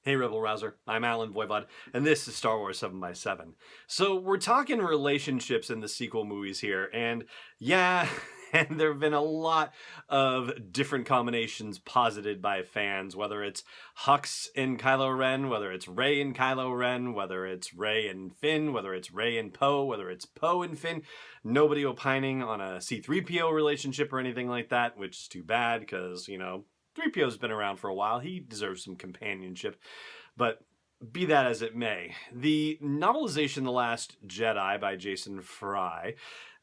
Hey Rebel Rouser, I'm Alan Voivod, and this is Star Wars 7x7. So we're talking relationships in the sequel movies here, and yeah, and there have been a lot of different combinations posited by fans, whether it's Hux and Kylo Ren, whether it's Rey and Kylo Ren, whether it's Rey and Finn, whether it's Rey and Poe, whether it's Poe and Finn. Nobody opining on a C-3PO relationship or anything like that, which is too bad because, 3PO's been around for a while. He deserves some companionship. But be that as it may, the novelization The Last Jedi by Jason Fry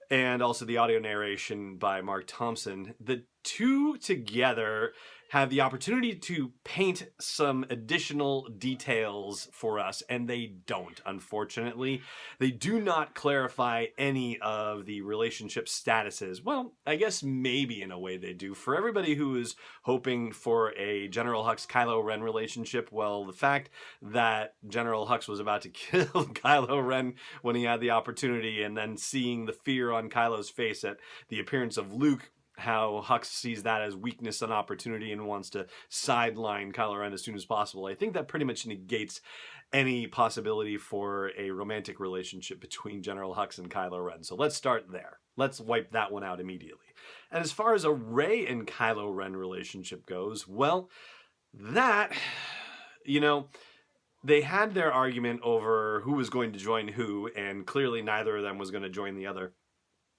and also the audio narration by Mark Thompson, the two together have the opportunity to paint some additional details for us, and they don't, unfortunately. They do not clarify any of the relationship statuses. Well, I guess maybe in a way they do. For everybody who is hoping for a General Hux-Kylo Ren relationship, well, the fact that General Hux was about to kill Kylo Ren when he had the opportunity, and then seeing the fear on Kylo's face at the appearance of Luke, how Hux sees that as weakness and opportunity and wants to sideline Kylo Ren as soon as possible. I think that pretty much negates any possibility for a romantic relationship between General Hux and Kylo Ren. So let's start there. Let's wipe that one out immediately. And as far as a Rey and Kylo Ren relationship goes, well, that, they had their argument over who was going to join who, and clearly neither of them was going to join the other.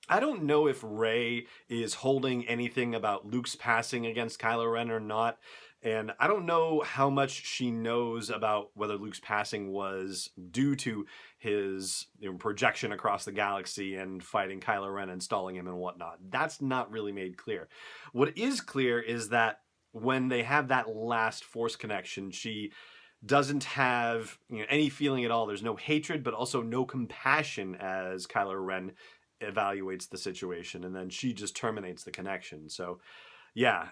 I don't know if Rey is holding anything about Luke's passing against Kylo Ren or not, and I don't know how much she knows about whether Luke's passing was due to his projection across the galaxy and fighting Kylo Ren and stalling him and whatnot. That's not really made clear. What is clear is that when they have that last Force connection, she doesn't have any feeling at all. There's no hatred, but also no compassion as Kylo Ren evaluates the situation, and then she just terminates the connection. So yeah,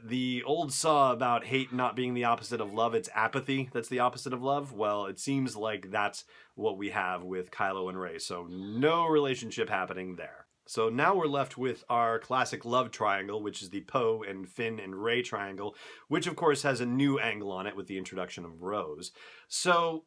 the old saw about hate not being the opposite of love, it's apathy that's the opposite of love. Well, it seems like that's what we have with Kylo and Rey, so no relationship happening there. So now we're left with our classic love triangle, which is the Poe and Finn and Rey triangle, which of course has a new angle on it with the introduction of Rose. So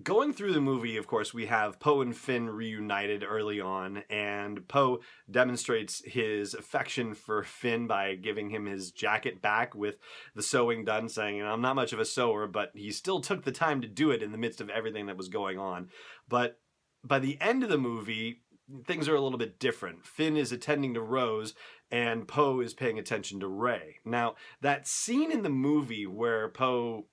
going through the movie, of course, we have Poe and Finn reunited early on, and Poe demonstrates his affection for Finn by giving him his jacket back with the sewing done, saying, I'm not much of a sewer, but he still took the time to do it in the midst of everything that was going on. But by the end of the movie, things are a little bit different. Finn is attending to Rose, and Poe is paying attention to Rey. Now, that scene in the movie where Poe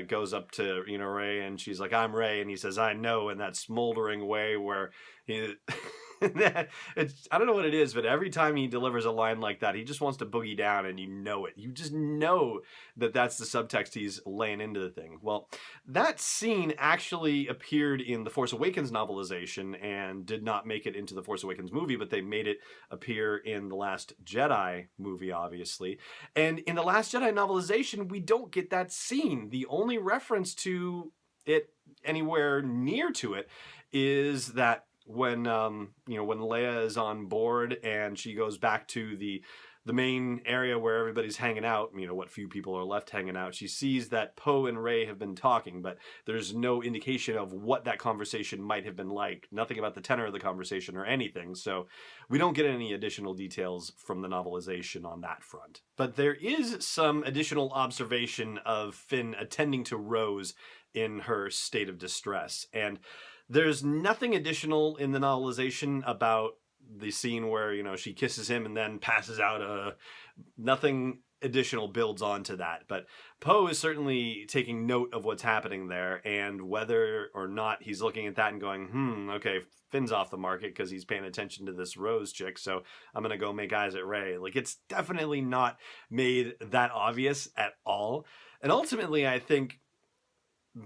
goes up to Rey, and she's like, I'm Rey, and he says, I know, in that smoldering way where he it's, I don't know what it is, but every time he delivers a line like that, he just wants to boogie down, and you know it. You just know that that's the subtext he's laying into the thing. Well, that scene actually appeared in the Force Awakens novelization and did not make it into the Force Awakens movie, but they made it appear in the Last Jedi movie, obviously. And in the Last Jedi novelization, we don't get that scene. The only reference to it anywhere near to it is that when when Leia is on board and she goes back to the main area where everybody's hanging out, what few people are left hanging out, she sees that Poe and Rey have been talking, but there's no indication of what that conversation might have been like. Nothing about the tenor of the conversation or anything, so we don't get any additional details from the novelization on that front. But there is some additional observation of Finn attending to Rose in her state of distress, and there's nothing additional in the novelization about the scene where, she kisses him and then passes out. Nothing additional builds onto that. But Poe is certainly taking note of what's happening there, and whether or not he's looking at that and going, okay, Finn's off the market because he's paying attention to this Rose chick, so I'm going to go make eyes at Rey. Like, it's definitely not made that obvious at all. And ultimately, I think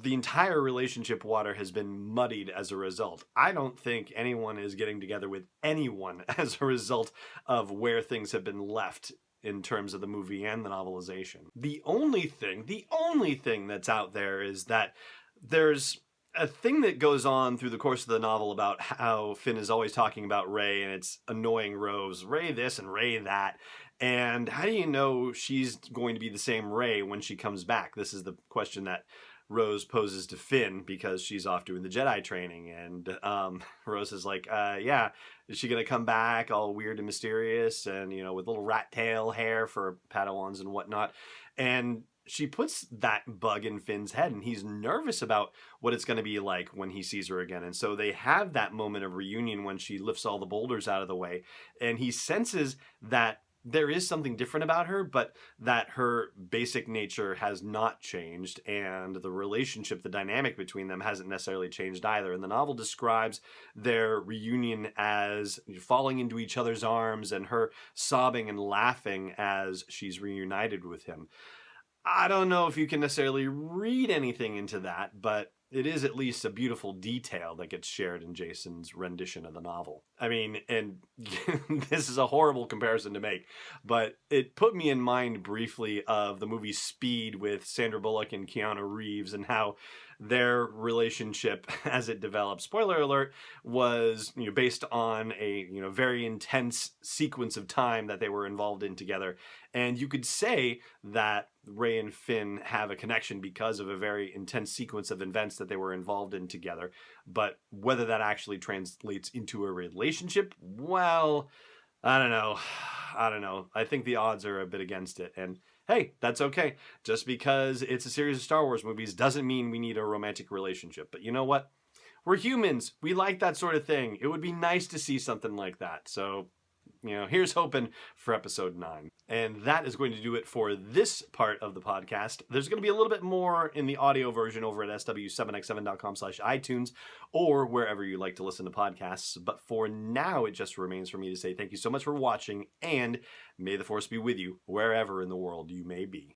the entire relationship water has been muddied as a result. I don't think anyone is getting together with anyone as a result of where things have been left in terms of the movie and the novelization. The only thing that's out there is that there's a thing that goes on through the course of the novel about how Finn is always talking about Rey, and it's annoying Rose. Rey this and Rey that. And how do you know she's going to be the same Rey when she comes back? This is the question that Rose poses to Finn because she's off doing the Jedi training. And Rose is like, yeah, is she going to come back all weird and mysterious and, you know, with little rat tail hair for Padawans and whatnot? And she puts that bug in Finn's head, and he's nervous about what it's going to be like when he sees her again. And so they have that moment of reunion when she lifts all the boulders out of the way, and he senses that there is something different about her, but that her basic nature has not changed, and the relationship, the dynamic between them hasn't necessarily changed either. And the novel describes their reunion as falling into each other's arms and her sobbing and laughing as she's reunited with him. I don't know if you can necessarily read anything into that, but it is at least a beautiful detail that gets shared in Jason's rendition of the novel. I mean, and this is a horrible comparison to make, but it put me in mind briefly of the movie Speed with Sandra Bullock and Keanu Reeves, and how their relationship as it developed, spoiler alert, was, you know, based on a, you know, very intense sequence of time that they were involved in together. And you could say that Rey and Finn have a connection because of a very intense sequence of events that they were involved in together. But whether that actually translates into a relationship, well, I don't know. I think the odds are a bit against it. And hey, that's okay. Just because it's a series of Star Wars movies doesn't mean we need a romantic relationship. But you know what? We're humans. We like that sort of thing. It would be nice to see something like that. So, you know, here's hoping for episode 9. And that is going to do it for this part of the podcast. There's going to be a little bit more in the audio version over at sw7x7.com/iTunes or wherever you like to listen to podcasts. But for now, it just remains for me to say thank you so much for watching, and may the Force be with you wherever in the world you may be.